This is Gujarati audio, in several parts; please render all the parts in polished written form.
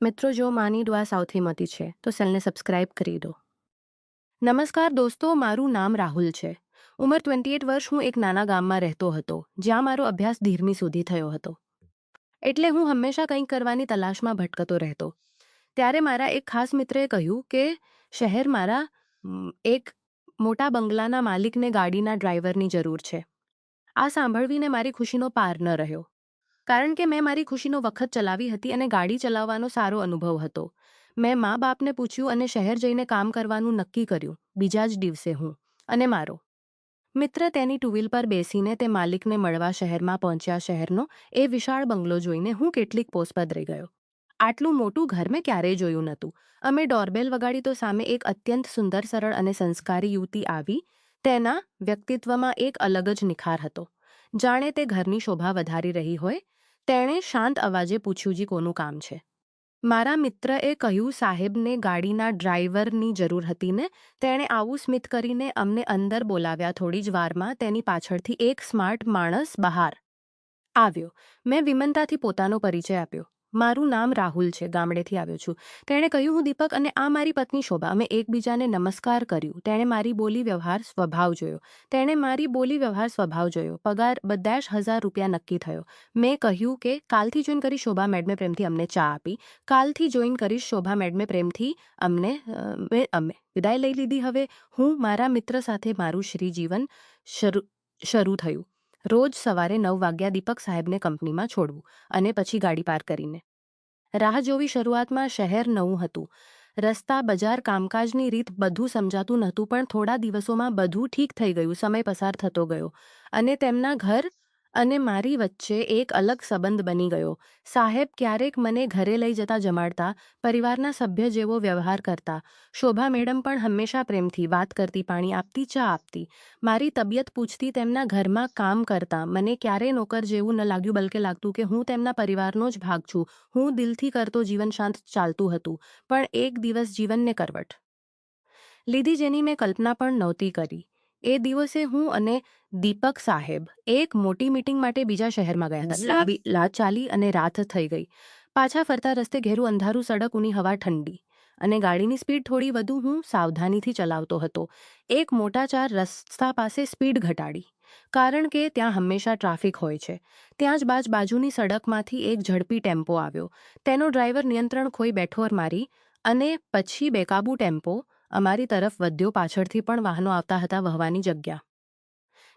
મિત્રો, જો માની દુઆ સૌથી મોટી છે તો ચેનલને સબસ્ક્રાઇબ કરી દો. નમસ્કાર દોસ્તો, મારું નામ રાહુલ છે. ઉંમર 28 વર્ષ. હું એક નાના ગામમાં રહેતો હતો જ્યાં મારો અભ્યાસ 10મી સુધી થયો હતો. એટલે હું હંમેશા કંઈક કરવાની તલાશમાં ભટકતો રહેતો. ત્યારે મારા એક ખાસ મિત્રએ કહ્યું કે શહેર મારા એક મોટા બંગલાના માલિકને ગાડીના ડ્રાઈવરની જરૂર છે. આ સાંભળવીને મારી ખુશીનો પાર ન રહ્યો, કારણ કે મેં મારી ખુશીનો વખત ચલાવી હતી અને ગાડી ચલાવવાનો સારો અનુભવ હતો. મેં મા બાપને પૂછ્યું અને શહેર જઈને કામ કરવાનું નક્કી કર્યું. બીજા જ દિવસે હું અને મારો મિત્ર તેની ટુ વ્હીલ પર બેસીને તે માલિકને મળવા શહેરમાં પહોંચ્યા. શહેરનો એ વિશાળ બંગલો જોઈને હું કેટલીક પોસ્પદ રહી ગયો. આટલું મોટું ઘર મેં ક્યારેય જોયું નહોતું. અમે ડોરબેલ વગાડી તો સામે એક અત્યંત સુંદર, સરળ અને સંસ્કારી યુવતી આવી. તેના વ્યક્તિત્વમાં એક અલગ જ નિખાર હતો, જાણે તે ઘરની શોભા વધારી રહી હોય. તેણે શાંત અવાજે પૂછ્યું, જી કોનું કામ છે? મારા મિત્રએ કહ્યું, સાહેબને ગાડીના ડ્રાઈવરની જરૂર હતી ને. તેણે આવું સ્મિત કરીને અમને અંદર બોલાવ્યા. થોડી જ વારમાં તેની પાછળથી એક સ્માર્ટ માણસ બહાર આવ્યો. મેં વિનમ્રતાથી પોતાનો પરિચય આપ્યો. મારું નામ રાહુલ છે, ગામડેથી આવ્યો છું. તેણે કહ્યું, હું દીપક અને આ મારી પત્ની શોભા. અમે એકબીજાને નમસ્કાર કર્યું. તેણે મારી બોલી વ્યવહાર સ્વભાવ જોયો. પગાર બધા જ ₹1000 નક્કી થયો. મેં કહ્યું કે કાલથી જોઈન કરીશ. શોભા મેડમે પ્રેમથી અમને ચા આપી. કાલથી જોઈન કરીશ. શોભા મેડમે પ્રેમથી અમે વિદાય લઈ લીધી. હવે હું મારા મિત્ર સાથે મારું શ્રીજીવન શરૂ થયું. રોજ સવારે 9 વાગ્યા દીપક સાહેબને કંપનીમાં છોડવું અને પછી ગાડી પાર્ક કરીને રાહ જોવી. શરૂઆતમાં શહેર નવું હતું. રસ્તા, બજાર, કામકાજની રીત બધું સમજાતું નહોતું, પણ થોડા દિવસોમાં બધું ઠીક થઈ ગયું. સમય પસાર થતો ગયો અને તેમના ઘર અને મારી વચ્ચે એક અલગ સંબંધ બની ગયો. સાહેબ ક્યારેક મને ઘરે લઈ જતા, જમાડતા, પરિવારના સભ્ય જેવો વ્યવહાર કરતા. શોભા મેડમ પણ હંમેશા પ્રેમથી વાત કરતી, પાણી આપતી, ચા આપતી, મારી તબિયત પૂછતી, તેમના ઘરમાં કામ કરતા. મને ક્યારેય નોકર જેવું ન લાગ્યું, બલકે લાગતું કે હું તેમના પરિવારનો જ ભાગ છું. હું દિલથી કરતો જીવન શાંત ચાલતું હતું. પણ એક દિવસ જીવનને કરવટ લીધી જેની મેં કલ્પના પણ નહોતી કરી. એ દિવસે હું અને દીપક સાહેબ એક મોટી મીટિંગ માટે બીજા શહેરમાં ગયા હતા. લાત ચાલી અને રાત થઈ ગઈ. પાછા ફરતા રસ્તે ઘેરું અંધારું, સડક, ઊની હવા, ઠંડી અને ગાડીની સ્પીડ થોડી વધુ. હું સાવધાનીથી ચલાવતો હતો. એક મોટા 4 રસ્તા પાસે સ્પીડ ઘટાડી, કારણ કે ત્યાં હંમેશા ટ્રાફિક હોય છે. ત્યાં જ બાજુની સડકમાંથી એક ઝડપી ટેમ્પો આવ્યો. તેનો ડ્રાઈવર નિયંત્રણ ખોઈ બેઠો મારી અને પછી બેકાબૂ ટેમ્પો અમારી તરફ વધ્યો. પાછળથી પણ વાહનો આવતા હતા. વહવાની જગ્યા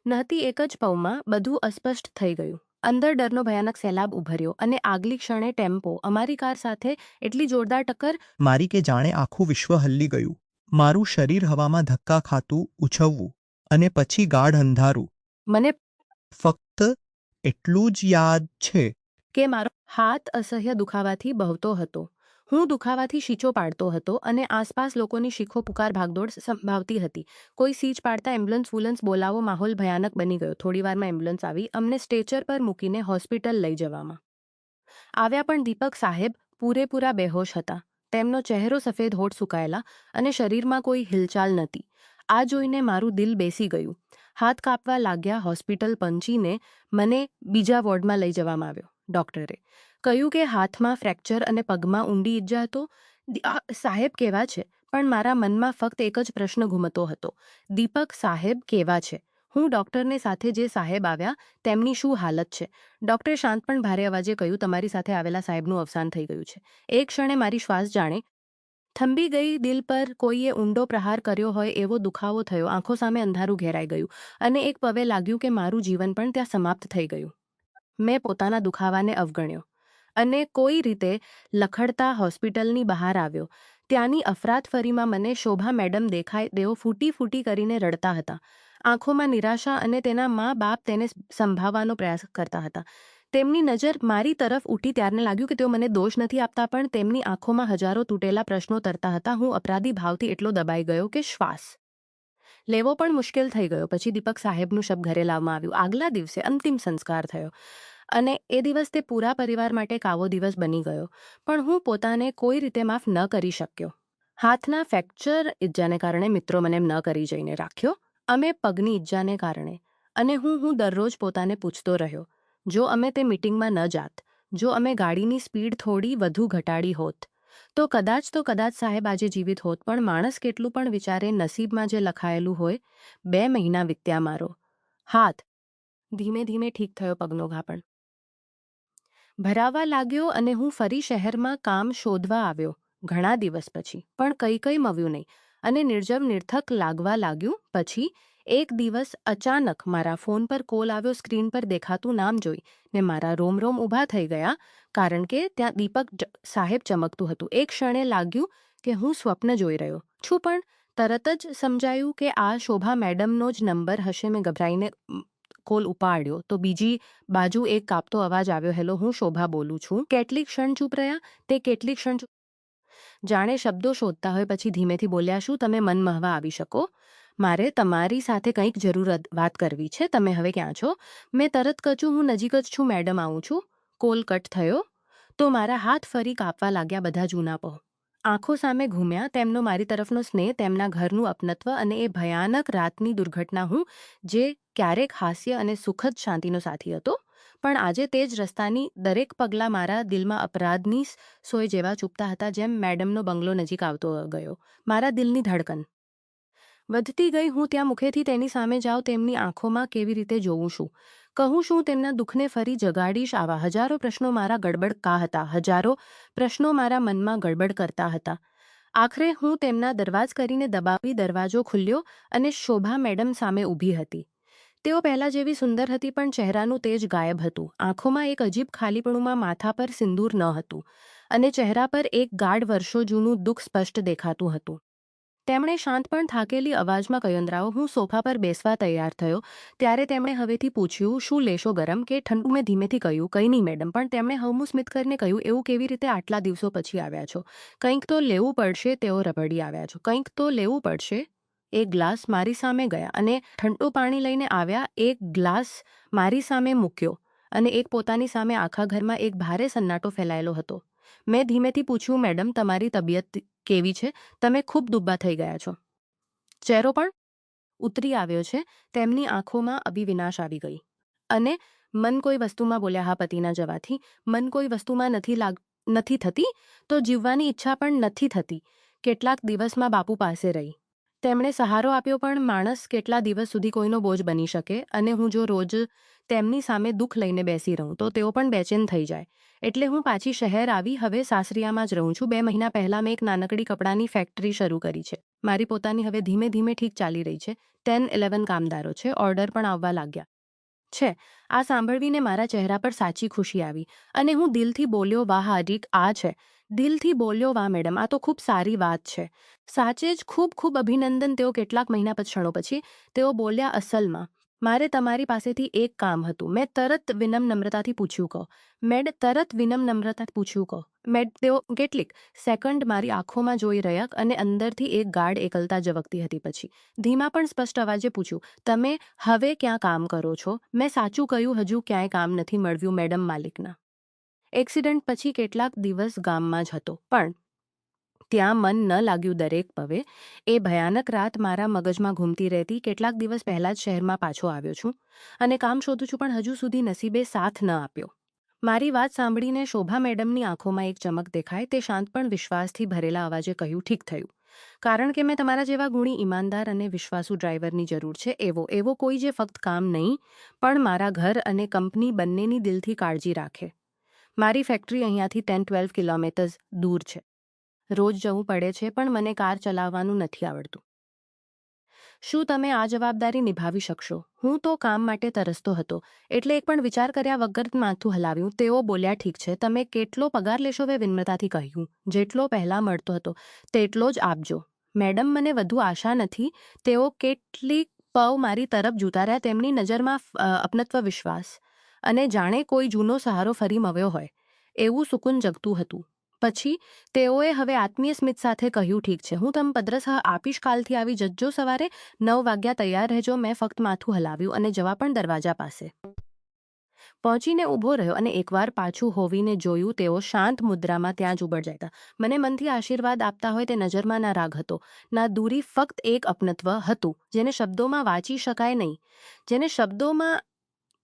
નહોતી. એક જ પળમાં બધું અસ્પષ્ટ થઈ ગયું. અંદર ડરનો ભયાનક સૈલાબ ઉભર્યો અને આગલી ક્ષણે ટેમ્પો અમારી કાર સાથે એટલી જોરદાર ટક્કર મારી કે જાણે આખું વિશ્વ હલ્લી ગયું. મારું શરીર હવામાં ધક્કા ખાતું, ઉછળવું અને પછી ગાઢ અંધારું. મને ફક્ત એટલું જ યાદ છે કે મારો હાથ અસહ્ય દુખાવાથી બહતો હતો. હું દુખાવાથી શીચો પાડતો હતો અને આસપાસ લોકોની શીખો, પુકાર, ભાગદોડ સંભળાતી હતી. કોઈ સીચ પાડતા, એમ્બ્યુલન્સ બોલાવો. માહોલ ભયાનક બની ગયો. થોડીવારમાં એમ્બ્યુલન્સ આવી. અમને સ્ટ્રેચર પર મૂકીને હોસ્પિટલ લઈ જવામાં આવ્યા. પણ દીપક સાહેબ પૂરેપૂરા બેહોશ હતા. તેમનો ચહેરો સફેદ, હોઠ સુકાયેલા અને શરીરમાં કોઈ હિલચાલ નહોતી. આ જોઈને મારું દિલ બેસી ગયું. હાથ કાપવા લાગ્યા. હોસ્પિટલ પહોંચીને મને બીજા વોર્ડમાં લઈ જવામાં આવ્યો. ડૉક્ટરે કહ્યું કે હાથમાં ફ્રેક્ચર અને પગમાં ઊંડી ઈજા હતો. સાહેબ કેવા છે? પણ મારા મનમાં ફક્ત એક જ પ્રશ્ન ઘૂમતો હતો, દીપક સાહેબ કેવા છે? હું ડૉક્ટરને સાથે જે સાહેબ આવ્યા તેમની શું હાલત છે? ડૉક્ટરે શાંત પણ ભારે અવાજે કહ્યું, તમારી સાથે આવેલા સાહેબનું અવસાન થઈ ગયું છે. એક ક્ષણે મારી શ્વાસ જાણે થંભી ગઈ. દિલ પર કોઈએ ઊંડો પ્રહાર કર્યો હોય એવો દુખાવો થયો. આંખો સામે અંધારું ઘેરાઈ ગયું અને એક પવે લાગ્યું કે મારું જીવન પણ ત્યાં સમાપ્ત થઈ ગયું. મેં પોતાના દુખાવાને અવગણ્યો અને કોઈ રીતે લખડતા હોસ્પિટલની બહાર આવ્યો. ત્યાંની અફરાતફરીમાં મને શોભા મેડમ દેખાય. તેઓ ફૂટી કરીને રડતા હતા. આંખોમાં નિરાશા અને તેના મા બાપ તેને સંભાળવાનો પ્રયાસ કરતા હતા. તેમની નજર મારી તરફ ઉઠી ત્યારે લાગ્યું કે તેઓ મને દોષ નથી આપતા, પણ તેમની આંખોમાં હજારો તૂટેલા પ્રશ્નો તરતા હતા. હું અપરાધી ભાવથી એટલો દબાઈ ગયો કે શ્વાસ લેવો પણ મુશ્કેલ થઈ ગયો. પછી દીપક સાહેબનું શબ ઘરે લાવવામાં આવ્યું. આગલા દિવસે અંતિમ સંસ્કાર થયો અને એ દિવસ તે પૂરા પરિવાર માટે કાવો દિવસ બની ગયો. પણ હું પોતાને કોઈ રીતે માફ ન કરી શક્યો. હાથના ફ્રેક્ચર ઈજાને કારણે મિત્રો મને ન કરી જઈને રાખ્યો. અમે પગની ઈજાને કારણે અને હું દરરોજ પોતાને પૂછતો રહ્યો, જો અમે તે મીટિંગમાં ન જાત જો અમે ગાડીની સ્પીડ થોડી વધુ ઘટાડી હોત તો કદાચ સાહેબ આજે જીવિત હોત, પણ માણસ કેટલું પણ વિચારે, નસીબમાં જે લખાયેલું હોય. 2 મહિના વીત્યા. મારો હાથ ધીમે ધીમે ઠીક થયો, પગનો ઘા પણ ભરાવા લાગ્યો અને હું ફરી શહેરમાં કામ શોધવા આવ્યો ઘણા દિવસ પછી, પણ કંઈ મળ્યું નહીં અને નિર્થક લાગવા લાગ્યું. પછી એક દિવસ અચાનક મારા ફોન પર કોલ આવ્યો. સ્ક્રીન પર દેખાતું નામ જોઈ ને મારા રોમ ઊભા થઈ ગયા, કારણ કે ત્યાં દીપક સાહેબ ચમકતું હતું. એક ક્ષણે લાગ્યું કે હું સ્વપ્ન જોઈ રહ્યો છું, પણ તરત જ સમજાયું કે આ શોભા મેડમનો જ નંબર હશે. મેં ગભરાઈને કોલ ઉપાડ્યો તો બીજી બાજુ એક કાપતો અવાજ આવ્યો. હેલો, હું શોભા બોલું છું. કેટલીક ક્ષણ ચૂપ રહ્યા. કેટલીક ક્ષણ જાણે શબ્દો શોધતા હોય. પછી ધીમેથી બોલ્યા, શું તમે મન મહવા આવી શકો? મારે તમારી સાથે કંઈક જરૂર વાત કરવી છે. તમે હવે ક્યાં છો? મેં તરત કહ્યું, હું નજીક જ છું મેડમ, આવું છું. કોલ કટ થયો તો મારા હાથ ફરી કાપવા લાગ્યા. બધા જૂના આંખો સામે ઘૂમ્યા. તેમનો મારી તરફનો સ્નેહ, તેમના ઘરનું અપનત્વ અને એ ભયાનક રાતની દુર્ઘટના. હું જે ક્યારેક હાસ્ય અને સુખદ શાંતિનો સાથી હતો, પણ આજે તે જ રસ્તાની દરેક પગલાં મારા દિલમાં અપરાધની સોય જેવા ચૂપતા હતા. જેમ મેડમનો બંગલો નજીક આવતો ગયો, મારા દિલની ધડકન વધતી ગઈ. હું ત્યાં મુખેથી તેની સામે જાઉં, તેમની આંખોમાં કેવી રીતે જોઉં છું, કહું શું તેમના દુઃખને ફરી જગાડીશ. આવા હજારો પ્રશ્નો મારા ગડબડ કા હતા. હજારો પ્રશ્નો મારા મનમાં ગડબડ કરતા હતા. આખરે હું તેમના દરવાજ કરીને દબાવી. દરવાજો ખુલ્યો અને શોભા મેડમ સામે ઊભી હતી. તેઓ પહેલા જેવી સુંદર હતી, પણ ચહેરાનું તેજ ગાયબ હતું. આંખોમાં એક અજીબ ખાલીપણુમાં, માથા પર સિંદૂર ન હતું અને ચહેરા પર એક ગાઢ વર્ષો જૂનું દુઃખ સ્પષ્ટ દેખાતું હતું. તેમણે શાંત પણ થાકેલી અવાજમાં કહ્યું, અંદરાઓ. હું સોફા પર બેસવા તૈયાર થયો ત્યારે તેમણે હવેથી પૂછ્યું, શું લેશો, ગરમ કે ઠંડુ? મેં ધીમેથી કહ્યું, કંઈ નહીં મેડમ. પણ તેમણે હમું સ્મિત કરીને કહ્યું, એવું કેવી રીતે આટલા દિવસો પછી આવ્યા છો? કંઈક તો લેવું પડશે. તેઓ રબડી આવ્યા છો. કંઈક તો લેવું પડશે. એક ગ્લાસ મારી સામે ગયા અને ઠંડુ પાણી લઈને આવ્યા. એક ગ્લાસ મારી સામે મૂક્યો અને એક પોતાની સામે. આખા ઘરમાં એક ભારે સન્નાટો ફેલાયેલો હતો. મેં ધીમેથી પૂછ્યું, મેડમ, તમારી તબિયત કેવી છે? તમે ખૂબ દુબ્બા થઈ ગયા છો. ચહેરો પણ ઉતરી આવ્યો છે. તેમની આંખોમાં અભિવિનાશ આવી ગઈ. અને મન કોઈ વસ્તુમાં બોલ્યા, હા, પતિના જવાથી મન કોઈ વસ્તુમાં નથી થતી તો જીવવાની ઈચ્છા પણ નથી થતી. કેટલાક દિવસમાં બાપુ પાસે રહી. તેમણે સહારો આપ્યો, પણ માણસ કેટલા દિવસ સુધી કોઈનો બોજ બની શકે? અને હું જો રોજ તેમની સામે દુઃખ લઈને બેસી રહું તો તેઓ પણ બેચેન થઈ જાય. એટલે હું પાછી શહેર આવી. હવે સાસરિયામાં જ રહું છું. 2 મહિના પહેલાં મેં એક નાનકડી કપડાની ફેક્ટરી શરૂ કરી છે. મારી પોતાની. હવે ધીમે ધીમે ઠીક ચાલી રહી છે. 10-11 કામદારો છે. ઓર્ડર પણ આવવા લાગ્યા છે. આ સાંભળવીને મારા ચહેરા પર સાચી ખુશી આવી અને હું દિલથી બોલ્યો, વાહ હારિક, આ છે. દિલથી બોલ્યો, વાહ મેડમ, આ તો ખૂબ સારી વાત છે. સાચે જ ખૂબ ખૂબ અભિનંદન. તેઓ કેટલાક મહિના ક્ષણો પછી તેઓ બોલ્યા, અસલમાં મારે તમારી પાસેથી એક કામ હતું. મેં તરત વિનમ્ર નમ્રતાથી પૂછ્યું કહો. તેઓ કેટલીક સેકન્ડ મારી આંખોમાં જોઈ રહ્યા અને અંદરથી એક ગાઢ એકલતા ઝબકતી હતી. પછી ધીમા પણ સ્પષ્ટ અવાજે પૂછ્યું, તમે હવે ક્યાં કામ કરો છો? મેં સાચું કહ્યું, હજુ ક્યાંય કામ નથી મળ્યું મેડમ. માલિકના એક્સિડન્ટ પછી કેટલાક દિવસ ગામમાં જ હતો, પણ ત્યાં મન ન લાગ્યું. દરેક પવે એ ભયાનક રાત મારા મગજમાં ઘૂમતી રહેતી. કેટલાક દિવસ પહેલાં જ શહેરમાં પાછો આવ્યો છું અને કામ શોધું છું, પણ હજુ સુધી નસીબે સાથ ન આપ્યો. મારી વાત સાંભળીને શોભા મેડમની આંખોમાં એક ચમક દેખાય. તે શાંત પણ વિશ્વાસથી ભરેલા અવાજે કહ્યું, ઠીક થયું. કારણ કે મેં તમારા જેવા ગુણી, ઈમાનદાર અને વિશ્વાસુ ડ્રાઈવરની જરૂર છે. એવો કોઈ જે ફક્ત કામ નહીં, પણ મારા ઘર અને કંપની બંનેની દિલથી કાળજી રાખે. મારી ફેક્ટરી અહીંયાથી 10-12 કિલોમીટર દૂર છે. રોજ જવું પડે છે, પણ મને કાર ચલાવવાનું નથી આવડતું. શું તમે આ જવાબદારી નિભાવી શકશો? હું તો કામ માટે તરસતો હતો, એટલે એક પણ વિચાર કર્યા વગર માથું હલાવ્યું. તેઓ બોલ્યા, ઠીક છે. તમે કેટલો પગાર લેશો? મેં વિનમ્રતાથી કહ્યું, જેટલો પહેલાં મળતો હતો તેટલો જ આપજો. મેડમ, મને વધુ આશા નથી. તેઓ કેટલીક પવ મારી તરફ જોતા રહ્યા. તેમની નજરમાં અપનત્વ, વિશ્વાસ અને જાણે કોઈ જૂનો સહારો ફરી મળ્યો હોય એવું સુકૂન જગતું હતું. પછી તેઓએ હવે આત્મીય સ્મિત સાથે કહ્યું, ઠીક છે, હું તમે પદ્રસ આપીશ. કાલથી આવી જજો. સવારે 9 વાગ્યા તૈયાર રહેજો. મેં ફક્ત માથું હલાવ્યું અને જવા પણ દરવાજા પાસે પહોંચીને ઊભો રહ્યો અને એકવાર પાછું હોવીને જોયું. તેઓ શાંત મુદ્રામાં ત્યાં જ ઉભા જતા. મને મનથી આશીર્વાદ આપતા હોય. તે નજરમાં ના રાગ હતો, ના દૂરી, ફક્ત એક અપનત્વ હતું જેને શબ્દોમાં વાંચી શકાય નહીં, જેને શબ્દોમાં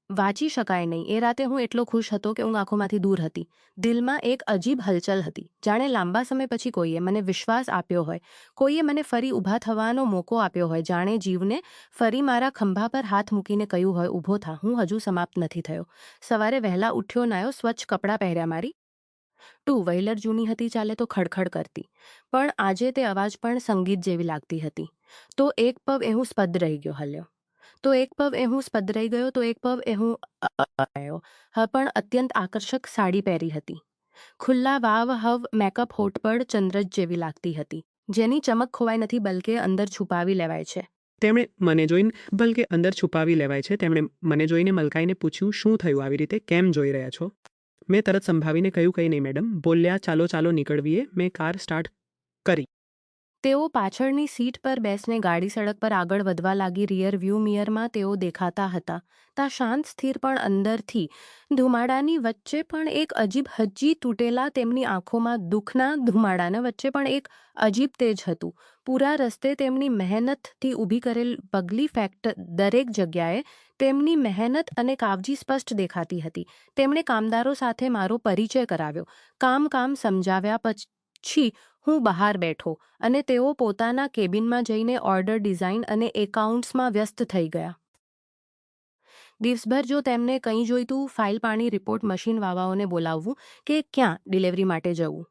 વાંચી શકાય નહીં. એ રાતે હું એટલો ખુશ હતો કે ઊંઘ આંખોમાંથી દૂર હતી. દિલમાં એક અજીબ હલચલ હતી, જાણે લાંબા સમય પછી કોઈએ મને વિશ્વાસ આપ્યો હોય, કોઈએ મને ફરી ઊભા થવાનો મોકો આપ્યો હોય, જાણે જીવને ફરી મારા ખંભા પર હાથ મૂકીને કહ્યું હોય, ઊભો થા, હું હજુ સમાપ્ત નથી થયો. સવારે વહેલા ઉઠ્યો, નાયો, સ્વચ્છ કપડાં પહેર્યા. મારી ટુ વ્હીલર જૂની હતી, ચાલે તો ખડખડ કરતી, પણ આજે તે અવાજ પણ સંગીત જેવી લાગતી હતી. તો એક પગ એ હું સ્પદ રહી ગયો, હલ્યો. તો એક પગ એ હું સ્પદ રહી ગયો, તો એક પગ એ હું આવ્યો. પણ અત્યંત આકર્ષક સાડી પહેરી હતી. ખુલ્લા વાવ હવ મેકઅપ હોઠ પર ચંદ્રજ જેવી લાગતી હતી, જેની ચમક ખોવાય નથી, બલકે અંદર છુપાવી લેવાય છે. તેમણે મને જોઈને મલકાઈને પૂછ્યું, શું થયું આવી રીતે, કેમ જોઈ રહ્યા છો? મેં તરત સંભાવીને કહ્યું, કંઈ નહીં મેડમ. બોલ્યા, ચાલો નીકળીએ. મેં કાર સ્ટાર્ટ કરી. તેઓ પાછળની સીટ પર બેસને ગાડી સડક પર આગળ વધવા લાગી. રિયર વ્યૂ મિરરમાં તેઓ દેખાતા હતા, તા શાંત, સ્થિર, પણ અંદરથી ધુમાડાની વચ્ચે પણ એક અજીબ હજી તૂટેલા. તેમની આંખોમાં દુઃખના ધુમાડાના વચ્ચે પણ એક અજીબ તેજ હતું. પૂરા રસ્તે તેમની મહેનતથી ઊભી કરેલ પગલી ફેક્ટ, દરેક જગ્યાએ તેમની મહેનત અને કાવજી સ્પષ્ટ દેખાતી હતી. તેમણે કામદારો સાથે મારો પરિચય કરાવ્યો, કામ સમજાવ્યા. પછી હું બહાર બેઠો અને તેઓ પોતાના કેબિનમાં જઈને ઓર્ડર, ડિઝાઇન અને એકાઉન્ટ્સમાં વ્યસ્ત થઈ ગયા. દિવસભર જો તેમને કંઈ જોઈતું, ફાઇલ, પાણી, રિપોર્ટ, મશીન વાવાઓને બોલાવવું કે ક્યાં ડિલિવરી માટે જવું,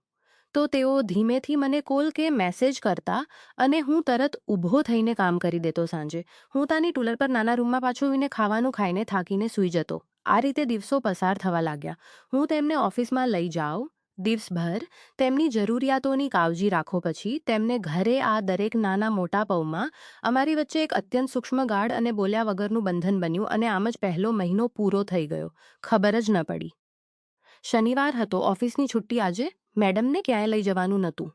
તો તેઓ ધીમેથી મને કોલ કે મેસેજ કરતા અને હું તરત ઊભો થઈને કામ કરી દેતો. સાંજે હું તાની ટુલર પર નાના રૂમમાં પાછો આવીને ખાવાનું ખાઈને થાકીને સૂઈ જતો. આ રીતે દિવસો પસાર થવા લાગ્યા. હું તેમને ઓફિસમાં લઈ જાઉં, દિવસભર તેમની જરૂરિયાતોની કાળજી રાખો, પછી તેમને ઘરે આ દરેક નાના મોટા પવમાં અમારી વચ્ચે એક અત્યંત સૂક્ષ્મ, ગાઢ અને બોલ્યા વગરનું બંધન બન્યું. અને આમ જ પહેલો મહિનો પૂરો થઈ ગયો, ખબર જ ન પડી. શનિવાર હતો, ઓફિસની છુટ્ટી. આજે મેડમને ક્યાંય લઈ જવાનું નહોતું.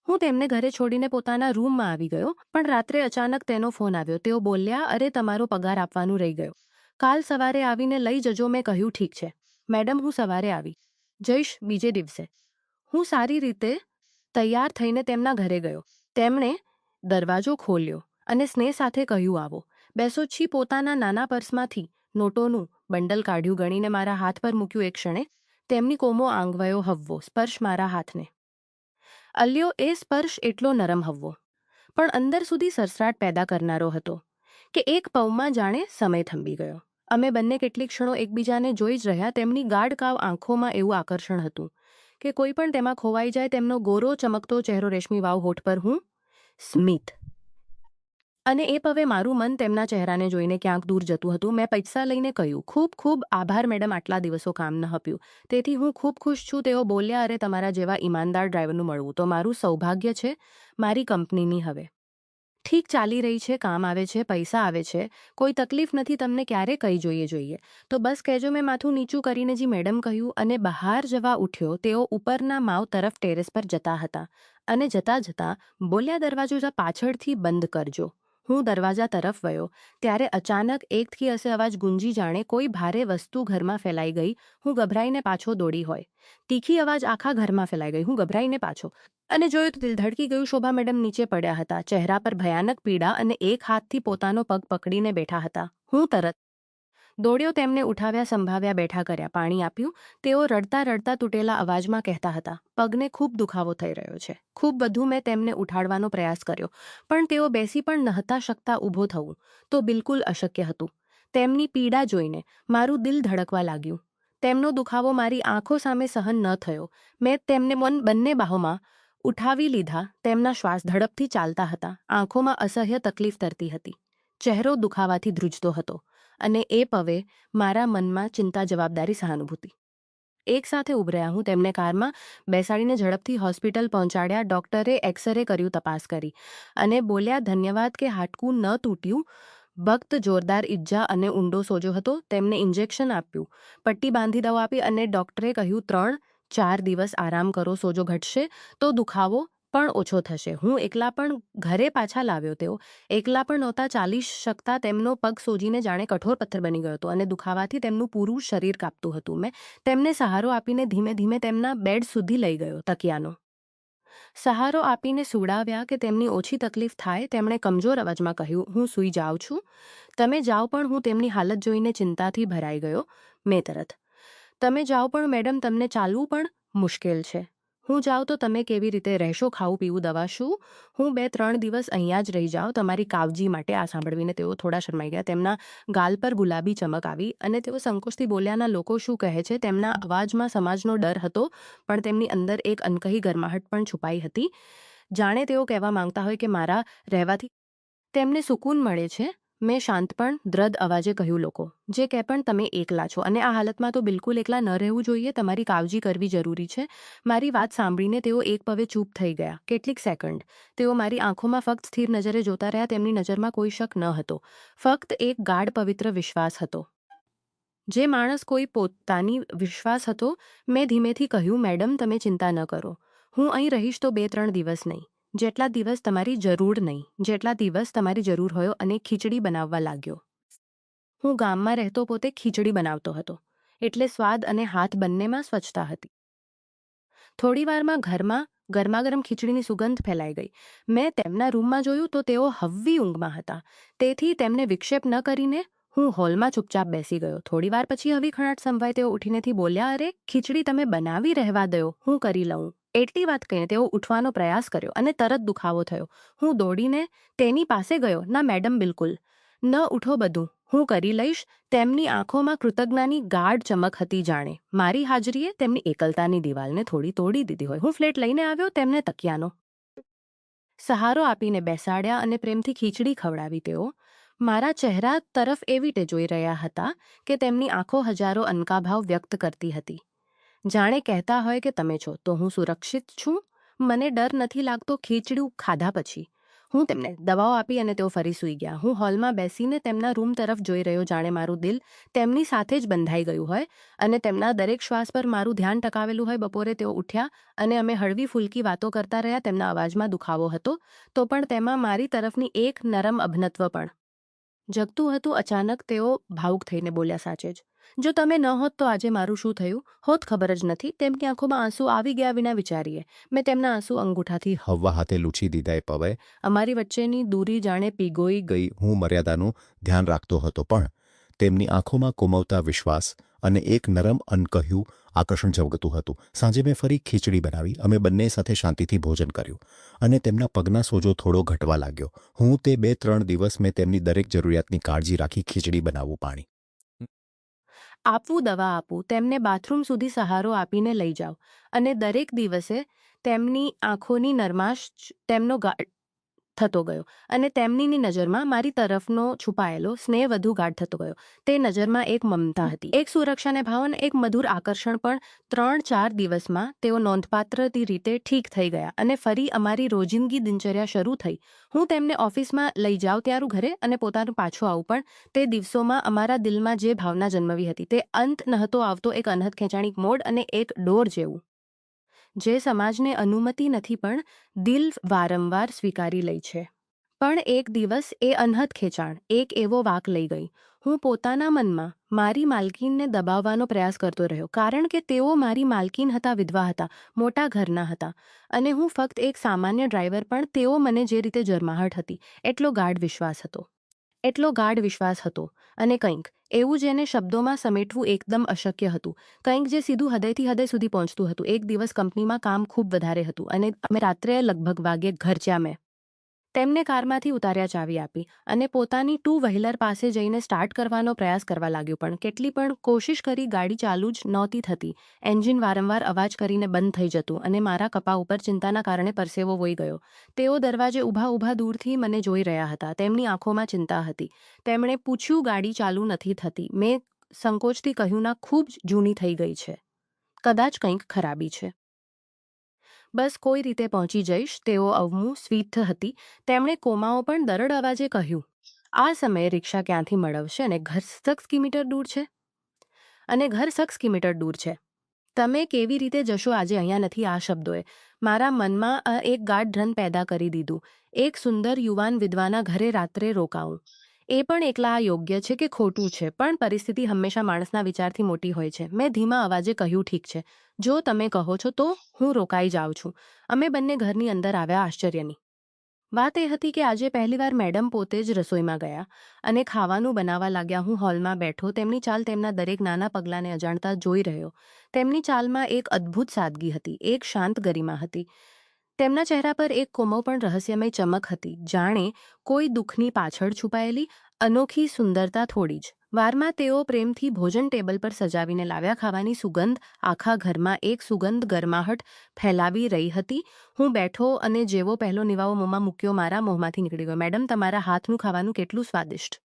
હું તેમને ઘરે છોડીને પોતાના રૂમમાં આવી ગયો, પણ રાત્રે અચાનક તેનો ફોન આવ્યો. તેઓ બોલ્યા, અરે, તમારો પગાર આપવાનું રહી ગયો, કાલ સવારે આવીને લઈ જજો. મેં કહ્યું, ઠીક છે મેડમ, હું સવારે આવી જઈશ. બીજે દિવસે હું સારી રીતે તૈયાર થઈને તેમના ઘરે ગયો. તેમણે દરવાજો ખોલ્યો અને સ્નેહ સાથે કહ્યું, આવો, બેસો. છી પોતાના નાના પર્સમાંથી નોટોનું બંડલ કાઢ્યું, ગણીને મારા હાથ પર મૂક્યું. એક ક્ષણે તેમની કોમો આંગવયો હવવો સ્પર્શ મારા હાથને અલ્યો. એ સ્પર્શ એટલો નરમ હવવો, પણ અંદર સુધી સરસરાટ પેદા કરનારો હતો કે એક પવમાં જાણે સમય થંભી ગયો. અમે બંને કેટલીક ક્ષણો એકબીજાને જોઈ જ રહ્યા. તેમની ગાઢ કાવ આંખોમાં એવું આકર્ષણ હતું કે કોઈ પણ તેમાં ખોવાઈ જાય. તેમનો ગોરો ચમકતો ચહેરો, રેશમી વાવ હોઠ પર, હું સ્મિત. અને એ પવે મારું મન તેમના ચહેરાને જોઈને ક્યાંક દૂર જતું હતું. મેં પૈસા લઈને કહ્યું, ખૂબ ખૂબ આભાર મેડમ, આટલા દિવસો કામ ન આપ્યું તેથી હું ખૂબ ખુશ છું. તેઓ બોલ્યા, અરે, તમારા જેવા ઈમાનદાર ડ્રાઈવરનું મળવું તો મારું સૌભાગ્ય છે. મારી કંપનીની હવે ઠીક ચાલી રહી છે, કામ આવે છે, પૈસા આવે છે, કોઈ તકલીફ નથી. તમને ક્યારે કંઈ જોઈએ તો બસ કહેજો. મેં માથું નીચું કરીને જી મેડમ કહ્યું અને બહાર જવા ઉઠ્યો. તેઓ ઉપરના માવ તરફ ટેરેસ પર જતા હતા અને જતા બોલ્યા, દરવાજો પાછળથી બંધ કરજો. હું દરવાજા તરફ વયો ત્યારે અચાનક એકથી અસે અવાજ ગુંજી, જાણે કોઈ ભારે વસ્તુ ઘરમાં ફેલાઈ ગઈ. હું ગભરાઈને પાછો દોડી હોય. તીખી અવાજ આખા ઘરમાં ફેલાઈ ગઈ. હું ગભરાઈને પાછો અને જોયું તો દિલ ધડકી ગયું. શોભા મેડમ નીચે પડ્યા હતા, ચહેરા પર ભયાનક પીડા અને એક હાથથી પોતાનો પગ પકડીને બેઠા હતા. હું તરત દોડ્યો, તેમને ઉઠાવ્યા, સંભાવ્યા, બેઠા કર્યા, પાણી આપ્યું. તેઓ રડતા તૂટેલા અવાજમાં કહેતા હતા, પગને ખૂબ દુખાવો થઈ રહ્યો છે, ખૂબ વધુ. મેં તેમને ઉઠાડવાનો પ્રયાસ કર્યો, પણ તેઓ બેસી પણ નહોતા શકતા. ઊભો થવું તો બિલકુલ અશક્ય હતું. તેમની પીડા જોઈને મારું દિલ ધડકવા લાગ્યું. તેમનો દુખાવો મારી આંખો સામે સહન ન થયો. મેં તેમને બંને બાહોમાં ઉઠાવી લીધા. તેમના શ્વાસ ઝડપથી ચાલતા હતા, આંખોમાં અસહ્ય તકલીફ તરતી હતી, ચહેરો દુખાવાથી ધ્રુજતો હતો. અને એ પવે મારા મનમાં ચિંતા, જવાબદારી, સહાનુભૂતિ એક સાથે ઉભર્યા. હું તેમને કારમાં બેસાડીને ઝડપથી હોસ્પિટલ પહોંચાડ્યા. ડૉક્ટરે એક્સરે કર્યું, તપાસ કરી અને બોલ્યા, ધન્યવાદ કે હાડકું ન તૂટ્યું. ભક્ત જોરદાર ઈજા અને ઊંડો સોજો હતો. તેમને ઇન્જેક્શન આપ્યું, પટ્ટી બાંધી, દવા આપી અને ડૉક્ટરે કહ્યું, 3-4 દિવસ આરામ કરો, સોજો ઘટશે તો દુખાવો પણ ઓછો થશે. હું એકલા પણ ઘરે પાછા લાવ્યો. તેઓ એકલા પણ નહોતા ચાલી શકતા. તેમનો પગ સોજીને જાણે કઠોર પથ્થર બની ગયો હતો અને દુખાવાથી તેમનું પૂરું શરીર કાપતું હતું. મેં તેમને સહારો આપીને ધીમે ધીમે તેમના બેડ સુધી લઈ ગયો. તકિયાનો સહારો આપીને સુડાવ્યા કે તેમની ઓછી તકલીફ થાય તેમણે કમજોર અવાજમાં કહ્યું, હું સૂઈ જાઉં છું. તમે જાઓ પણ હું તેમની હાલત જોઈને ચિંતાથી ભરાઈ ગયો. મેં તરત, તમે જાઓ પણ મેડમ તમને ચાલવું પણ મુશ્કેલ છે. હું જાઉં તો તમે કેવી રીતે રહેશો, ખાવું પીવું દવા શું? હું 2-3 દિવસ અહીંયા જ રહી જાઉં તમારી કાળજી માટે. આ સાંભળીને તેઓ થોડા શરમાઈ ગયા. તેમના ગાલ પર ગુલાબી ચમક આવી અને તેઓ સંકોચથી બોલ્યાના લોકો શું કહે છે. તેમના અવાજમાં સમાજનો ડર હતો પણ તેમની અંદર એક અનકહી ગરમાહટ પણ છુપાઈ હતી. જાણે તેઓ કહેવા માંગતા હોય કે મારા રહેવાથી તેમને સુકૂન મળે છે. મેં શાંત પણ દ્રઢ અવાજે કહ્યું, લોકો જે કહે પણ તમે એકલા છો અને આ હાલતમાં તો બિલકુલ એકલા ન રહેવું જોઈએ. તમારી કાળજી કરવી જરૂરી છે. મારી વાત સાંભળીને તેઓ એક પવે ચૂપ થઈ ગયા. કેટલીક સેકન્ડ તેઓ મારી આંખોમાં ફક્ત સ્થિર નજરે જોતા રહ્યા. તેમની નજરમાં કોઈ શક ન હતો, ફક્ત એક ગાઢ પવિત્ર વિશ્વાસ હતો. જે માણસ કોઈ પોતાની વિશ્વાસ હતો. મેં ધીમેથી કહ્યું, મેડમ તમે ચિંતા ન કરો. હું અહીં રહીશ તો 2-3 દિવસ નહીં. જેટલા દિવસ તમારી જરૂર નહીં, જેટલા દિવસ તમારી જરૂર હોય. અને ખીચડી બનાવવા લાગ્યો. હું ગામમાં રહેતો પોતે ખીચડી બનાવતો હતો એટલે સ્વાદ અને હાથ બંનેમાં સ્વચ્છતા હતી. થોડી વારમાં ઘરમાં ગરમાગરમ ખીચડીની સુગંધ ફેલાઈ ગઈ. મેં તેમના રૂમમાં જોયું તો તેઓ હળવી ઊંઘમાં હતા. તેથી તેમને વિક્ષેપ ન કરીને હું હોલમાં ચૂપચાપ બેસી ગયો. થોડી વાર પછી હળવી ખણાટ સંભળાઈ. તેઓ ઉઠીનેથી બોલ્યા, અરે ખીચડી તમે બનાવી રહેવા દો, હું કરી લઉં. એટલી વાત કહીને તેઓ ઉઠવાનો પ્રયાસ કર્યો અને તરત દુખાવો થયો. હું દોડીને તેની પાસે ગયો. ના મેડમ, બિલકુલ ન ઉઠો, બધું હું કરી લઈશ. તેમની આંખોમાં કૃતજ્ઞતાની ગાઢ ચમક હતી, જાણે મારી હાજરીએ તેમની એકલતાની દિવાલને થોડી તોડી દીધી હોય. હું પ્લેટ લઈને આવ્યો, તેમને તકિયાનો સહારો આપીને બેસાડ્યા અને પ્રેમથી ખીચડી ખવડાવી. તેઓ મારા ચહેરા તરફ એવી રીતે જોઈ રહ્યા હતા કે તેમની આંખો હજારો અનકાભાવ વ્યક્ત કરતી હતી. જાણે કહેતા હોય કે તમે છો તો હું સુરક્ષિત છું. મને ડર નથી લાગતો. ખીચડી ખાધા પછી હું તેમને દવાઓ આપી અને તેઓ ફરી સૂઈ ગયા. હું હોલમાં બેસીને તેમના રૂમ તરફ જોઈ રહ્યો, જાણે મારું દિલ તેમની સાથે જ બંધાઈ ગયું હોય અને તેમના દરેક શ્વાસ પર મારું ધ્યાન ટકાવેલું હોય. બપોરે તેઓ ઉઠ્યા અને અમે હળવી ફૂલકી વાતો કરતા રહ્યા. તેમના અવાજમાં દુખાવો હતો તો પણ તેમાં મારી તરફની એક નરમ અભિનત્વ પણ જગતું હતું. અચાનક તેઓ ભાવુક થઈને બોલ્યા, સાચે જ, જો તમે ન હોત તો આજે મારું શું થયું હોત ખબર જ નથી. તેમની આંખોમાં આંસુ આવી ગયા વિના વિચારીએ. મેં તેમના આંસુ અંગૂઠાથી હવા હાથે લૂછી દીધા એ પવે. અમારી વચ્ચેની દૂરી જાણે પીગોઈ ગઈ. હું મર્યાદાનું ધ્યાન રાખતો હતો પણ તેમની આંખોમાં કોમવતા વિશ્વાસ અને એક નરમ અનકહ્યું આકર્ષણ ઝબકતું હતું. સાંજે મેં ફરી ખીચડી બનાવી. અમે બંને સાથે શાંતિથી ભોજન કર્યું અને તેમના પગના સોજો થોડો ઘટવા લાગ્યો. હું તે 2-3 દિવસ મેં તેમની દરેક જરૂરિયાતની કાળજી રાખી. ખીચડી બનાવવું, પાણી આપવું, દવા આપવું, તેમને બાથરૂમ સુધી સહારો આપીને લઈ જાઓ અને દરેક દિવસે તેમની આંખોની નરમાશ તેમનો ગાઢ થતો ગયો અને તેમની નજરમાં મારી તરફનો છુપાયેલો સ્નેહ વધુ ગાઢ થતો ગયો. તે નજરમાં એક મમતા હતી, એક સુરક્ષાને ભાવ અને એક મધુર આકર્ષણ. પણ 3-4 દિવસમાં તેઓ નોંધપાત્ર રીતે ઠીક થઈ ગયા અને ફરી અમારી રોજિંદગી દિનચર્યા શરૂ થઈ. હું તેમને ઓફિસમાં લઈ જાઉં, ત્યારું ઘરે અને પોતાનું પાછું આવું. પણ તે દિવસોમાં અમારા દિલમાં જે ભાવના જન્મવી હતી તે અંત નહોતો આવતો. એક અનહદ ખેંચાણી, મોડ અને એક ડોર જેવું જે સમાજને અનુમતિ નથી પણ દિલ વારંવાર સ્વીકારી લે છે. પણ એક દિવસ એ અનહદ ખેંચાણ એક એવો વાક લઈ ગઈ. હું પોતાના મનમાં મારી માલકીનને દબાવવાનો પ્રયાસ કરતો રહ્યો કારણ કે તેઓ મારી માલકીન હતા, વિધવા હતા, મોટા ઘરના હતા અને હું ફક્ત એક સામાન્ય ડ્રાઈવર. પણ તેઓ મને જે રીતે જરમાહટ હતી એટલો ગાઢ વિશ્વાસ હતો અને કંઈક એવું જેને શબ્દોમાં સમેટવું એકદમ અશક્ય હતું. કંઈક જે સીધું હૃદયથી હૃદય સુધી પહોંચતું હતું. એક દિવસ કંપનીમાં કામ ખૂબ વધારે હતું અને અમે રાત્રે લગભગ વાગ્યે ઘર જ્યાં મેં તેમને કારમાંથી ઉતાર્યા, ચાવી આપી અને પોતાની 2 વ્હીલર પાસે જઈને સ્ટાર્ટ કરવાનો પ્રયાસ કરવા લાગ્યો. પણ કેટલી પણ કોશિશ કરી ગાડી ચાલુ જ નહોતી થતી. એન્જિન વારંવાર અવાજ કરીને બંધ થઈ જતું અને મારા કપા ઉપર ચિંતાના કારણે પરસેવો વહી ગયો. તેઓ દરવાજે ઊભા દૂરથી મને જોઈ રહ્યા હતા. તેમની આંખોમાં ચિંતા હતી. તેમણે પૂછ્યું, ગાડી ચાલુ નથી થતી. મેં સંકોચથી કહ્યું, ના, ખૂબ જ જૂની થઈ ગઈ છે, કદાચ કંઈક ખરાબી છે. બસ કોઈ રીતે પહોંચી જઈશ. તેઓ અવમું સ્વીટ હતી. તેમણે કોમાઓ પણ દરડ અવાજે કહ્યું, આ સમયે રિક્ષા ક્યાંથી મળવશે અને ઘર 6 કિલોમીટર દૂર છે. તમે કેવી રીતે જશો આજે અહીંયા નથી. આ શબ્દોએ મારા મનમાં એક ગાઢ ડ્રન પેદા કરી દીધું. એક સુંદર યુવાન વિધવાના ઘરે રાત્રે રોકાવું, એ પણ એકલા આ યોગ્ય છે કે ખોટું છે, પણ પરિસ્થિતિ હંમેશા માણસના વિચારથી મોટી હોય છે. મેં ધીમા અવાજે કહ્યું, ઠીક છે, જો તમે કહો છો તો હું રોકાઈ જાઉં છું. અમે બંને ઘરની અંદર આવ્યા. આશ્ચર્યની વાત એ હતી કે આજે પહેલીવાર મેડમ પોતે જ રસોઈમાં ગયા અને ખાવાનું બનાવવા લાગ્યા. હું હોલમાં બેઠો, તેમની ચાલ, તેમના દરેક નાના પગલાંને અજાણતા જોઈ રહ્યો. તેમની ચાલમાં એક અદ્ભુત સાદગી હતી, એક શાંત ગરિમા હતી. તેમના ચહેરા પર એક કોમળ પણ રહસ્યમય ચમક હતી, જાણે કોઈ દુઃખની પાછળ છુપાયેલી અનોખી સુંદરતા. થોડી જ વારમાં તેઓ પ્રેમથી ભોજન ટેબલ પર સજાવીને લાવ્યા. ખાવાની સુગંધ આખા ઘરમાં એક સુગંધ ગરમાહટ ફેલાવી રહી હતી. હું બેઠો અને જેવો પહેલો નિવાવો મોંમાં મૂક્યો, મારા મોંમાંથી નીકળી ગયો, મેડમ, તમારા હાથનું ખાવાનું કેટલું સ્વાદિષ્ટ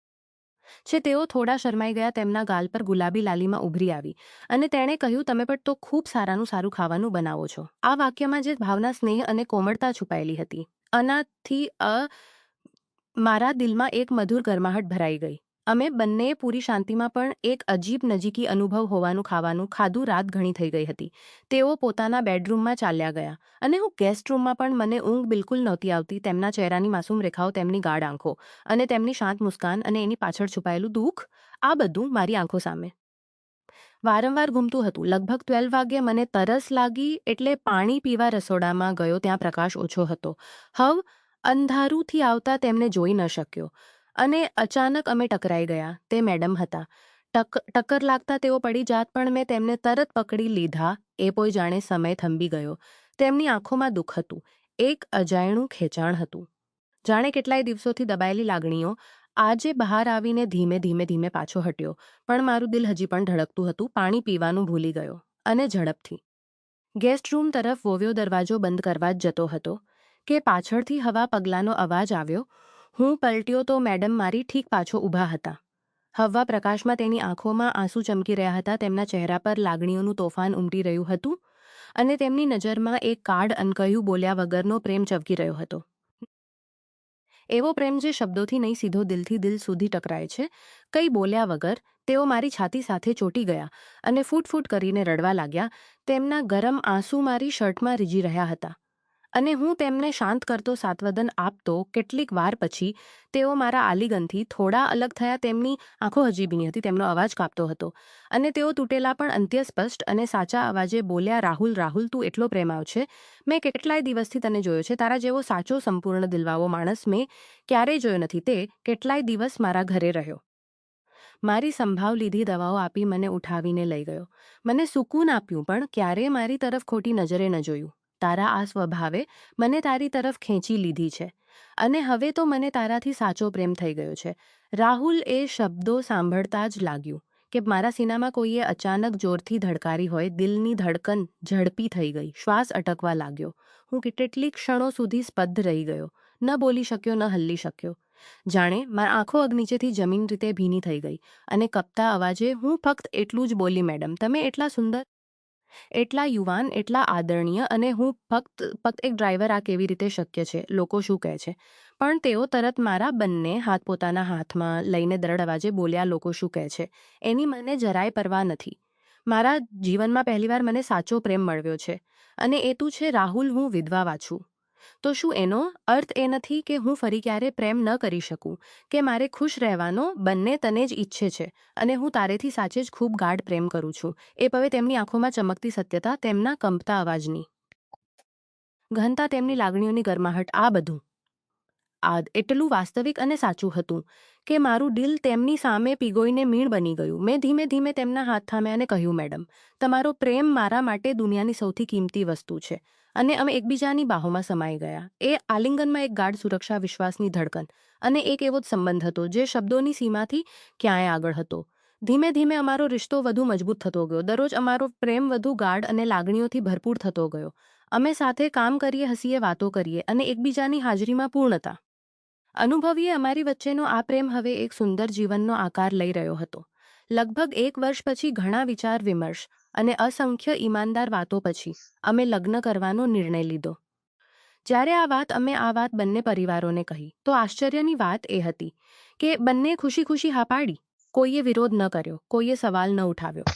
છે. તેઓ થોડા શરમાઈ ગયા. તેમના ગાલ પર ગુલાબી લાલીમાં ઉભરી આવી અને તેણે કહ્યું, તમે પણ તો ખૂબ સારું ખાવાનું બનાવો છો. આ વાક્યમાં જે ભાવના, સ્નેહ અને કોમળતા છુપાયેલી હતી, આનાથી મારા દિલમાં એક મધુર ગરમાહટ ભરાઈ ગઈ. અમે બંને પૂરી શાંતિમાં પણ એક અજીબ નજીકી અનુભવ હોવાનું ખાવાનું ખાધું. રાત ઘણી થઈ ગઈ હતી. તેઓ પોતાના બેડરૂમમાં ચાલ્યા ગયા અને હું ગેસ્ટ રૂમમાં. પણ મને ઊંઘ બિલકુલ નહોતી આવતી. તેમના ચહેરાની માસૂમ રેખાઓ, તેમની ગાઢ આંખો અને તેમની શાંત મુસ્કાન અને એની પાછળ છુપાયેલું દુઃખ, આ બધું મારી આંખો સામે વારંવાર ઘૂમતું હતું. લગભગ 12 વાગ્યે મને તરસ લાગી એટલે પાણી પીવા રસોડામાં ગયો. ત્યાં પ્રકાશ ઓછો હતો. અંધારુંથી આવતા તેમને જોઈ ન શક્યો અને અચાનક અમે ટકરાઈ ગયા. તે મેડમ હતા. ટક્કર લાગતા તેઓ પડી જાત, પણ મેં તેમને તરત પકડી લીધા. એ પોઈ જાણે સમય થંભી ગયો. તેમની આંખોમાં દુઃખ હતું, એક અજાયણું ખેંચાણ હતું, જાણે કેટલાય દિવસોથી દબાયેલી લાગણીઓ આજે બહાર આવીને ધીમે પાછો હટ્યો. પણ મારું દિલ હજી પણ ધડકતું હતું. પાણી પીવાનું ભૂલી ગયો અને ઝડપથી ગેસ્ટ રૂમ તરફ વોવ્યો. દરવાજો બંધ કરવા જ જતો હતો કે પાછળથી હવા પગલાંનો અવાજ આવ્યો. હું પલટ્યો તો મેડમ મારી ઠીક પાછો ઊભા હતા. હવા પ્રકાશમાં તેની આંખોમાં આંસુ ચમકી રહ્યા હતા. તેમના ચહેરા પર લાગણીઓનું તોફાન ઉમટી રહ્યું હતું અને તેમની નજરમાં એક કાળ, અનકહ્યું, બોલ્યા વગરનો પ્રેમ ચમકી રહ્યો હતો. એવો પ્રેમ જે શબ્દોથી નહીં, સીધો દિલથી દિલ સુધી ટકરાય છે. કંઈ બોલ્યા વગર તેઓ મારી છાતી સાથે ચોંટી ગયા અને ફૂટ કરીને રડવા લાગ્યા. તેમના ગરમ આંસુ મારી શર્ટમાં રીઝી રહ્યા હતા અને હું તેમને શાંત કરતો, સાંત્વન આપતો. કેટલીક વાર પછી તેઓ મારા આલિંગનથી થોડા અલગ થયા. તેમની આંખો હજી ભીની હતી, તેમનો અવાજ કાપતો હતો અને તેઓ તૂટેલા પણ અંત્ય સ્પષ્ટ અને સાચા અવાજે બોલ્યા, રાહુલ, તું એટલો પ્રેમાળ છે. મેં કેટલાય દિવસથી તને જોયો છે. તારા જેવો સાચો, સંપૂર્ણ દિલવાળો માણસ મેં ક્યારેય જોયો નથી. તે કેટલાય દિવસ મારા ઘરે રહ્યો, મારી સંભાળ લીધી, દવાઓ આપી, મને ઉઠાવીને લઈ ગયો, મને સુકૂન આપ્યું, પણ ક્યારેય મારી તરફ ખોટી નજરે ન જોયું. તારા આ સ્વભાવે મને તારી તરફ ખેંચી લીધી છે અને હવે તો મને તારાથી સાચો પ્રેમ થઈ ગયો છે. રાહુલ, એ શબ્દો સાંભળતા જ લાગ્યું કે મારા સીનામાં કોઈએ અચાનક જોરથી ધડકારી હોય. દિલની ધડકન ઝડપી થઈ ગઈ, શ્વાસ અટકવા લાગ્યો. હું કેટલીક ક્ષણો સુધી સ્તબ્ધ રહી ગયો, ન બોલી શક્યો, ન હલી શક્યો. જાણે મારા આંખો નીચેથી જમીન રીતે ભીની થઈ ગઈ અને કપતા અવાજે હું ફક્ત એટલું જ બોલી, મેડમ, તમે એટલા સુંદર, એટલા યુવાન, એટલા આદરણીય. અને હું ફક્ત એક ડ્રાઈવર. આ કેવી રીતે શક્ય છે? લોકો શું કહે છે? પણ તેઓ તરત મારા બંને હાથ પોતાના હાથમાં લઈને દરડ અવાજે બોલ્યા, લોકો શું કહે છે એની મને જરાય પરવા નથી. મારા જીવનમાં પહેલીવાર મને સાચો પ્રેમ મળ્યો છે અને એ તું છે, રાહુલ. હું વિધવા છું. તો શું એનો અર્થ એ નથી કે હું ફરી ક્યારે પ્રેમ ન કરી શકું, કે મારે ખુશ રહેવાનો? બંને તને જ ઈચ્છે છે અને હું તારેથી સાચે જ ખૂબ ગાઢ પ્રેમ કરું છું. એ હવે તેમની આંખોમાં ચમકતી સત્યતા, તેમના કંપતા અવાજની ગહનતા, તેમની લાગણીઓની ગરમાહટ, આ બધું એટલું વાસ્તવિક અને સાચું હતું કે મારું દિલ તેમની સામે પીગોઈને મીણ બની ગયું. મેં ધીમે તેમના હાથ થામ્યા અને કહ્યું, મેડમ, તમારો પ્રેમ મારા માટે દુનિયાની સૌથી કિંમતી વસ્તુ છે. અને અમે એકબીજાની બાહોમાં સમાઈ ગયા. એ આલિંગનમાં એક ગાઢ સુરક્ષા, વિશ્વાસની ધડકન અને એક એવો જ સંબંધ હતો જે શબ્દોની સીમાથી ક્યાંય આગળ હતો. ધીમે અમારો રિશ્તો વધુ મજબૂત થતો ગયો. દરરોજ અમારો પ્રેમ વધુ ગાઢ અને લાગણીઓથી ભરપૂર થતો ગયો. અમે સાથે કામ કરીએ, હસીએ, વાતો કરીએ અને એકબીજાની હાજરીમાં પૂર્ણતા અનુભવીએ. અમારી વચ્ચેનો આ પ્રેમ હવે એક સુંદર જીવનનો આકાર લઈ રહ્યો હતો. લગભગ 1 વર્ષ પછી, ઘણા વિચાર વિમર્શ અને અસંખ્ય ઈમાનદાર વાતો પછી, અમે લગ્ન કરવાનો નિર્ણય લીધો. જ્યારે અમે આ વાત બંને પરિવારોને કહી, તો આશ્ચર્યની વાત એ હતી કે બંને ખુશી હા પાડી. કોઈએ વિરોધ ન કર્યો, કોઈએ સવાલ ન ઉઠાવ્યો.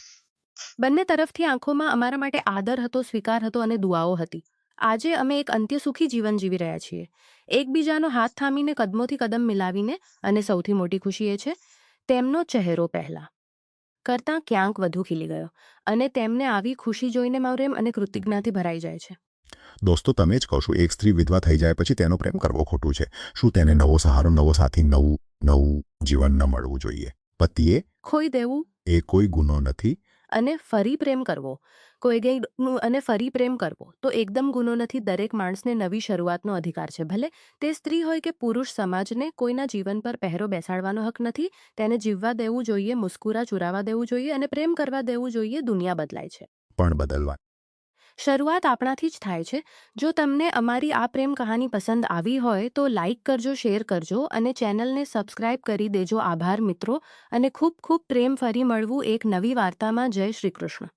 બંને તરફથી આંખોમાં અમારા માટે આદર હતો, સ્વીકાર હતો અને દુઆઓ હતી. આજે અમે એક અંત્યસુખી જીવન જીવી રહ્યા છીએ, એકબીજાનો હાથ થામીને કદમોથી કદમ મિલાવીને, અને સૌથી મોટી ખુશી એ છે તેમનો ચહેરો પહેલા કરતાં ક્યાંક વધુ ખીલી ગયો, અને તેમને આવી ખુશી જોઈને મારું પ્રેમ અને કૃતજ્ઞતાથી ભરાઈ જાય છે. દોસ્તો, તમે જ કહો છો, એક સ્ત્રી વિધવા થઈ જાય પછી તેનો પ્રેમ કરવો ખોટું છે? શું તેને નવો સહારો, નવો સાથી, નવું જીવન ન મળવું જોઈએ? પતિએ ખોઈ દેવું એ કોઈ ગુનો નથી. અને ફરી પ્રેમ કરવો અને ફરી પ્રેમ કરવો તો એકદમ ગુનો નથી. દરેક માણસને નવી શરૂઆતનો અધિકાર છે. ભલે તે સ્ત્રી હોય કે પુરુષ, સમાજને કોઈના જીવન પર પહેરો બેસાડવાનો હક નથી. તેને જીવવા દેવું જોઈએ, મુસ્કુરા ચુરાવા દેવું જોઈએ અને પ્રેમ કરવા દેવું જોઈએ. દુનિયા બદલાય છે, પણ બદલવા શરૂઆત આપણાથી જ થાય છે. જો તમને અમારી આ પ્રેમ કહાની પસંદ આવી હોય તો લાઇક કરજો, શેર કરજો અને ચેનલને સબસ્ક્રાઇબ કરી દેજો. આભાર મિત્રો, અને ખૂબ ખૂબ પ્રેમ. ફરી મળવું એક નવી વાર્તામાં. જય શ્રી કૃષ્ણ.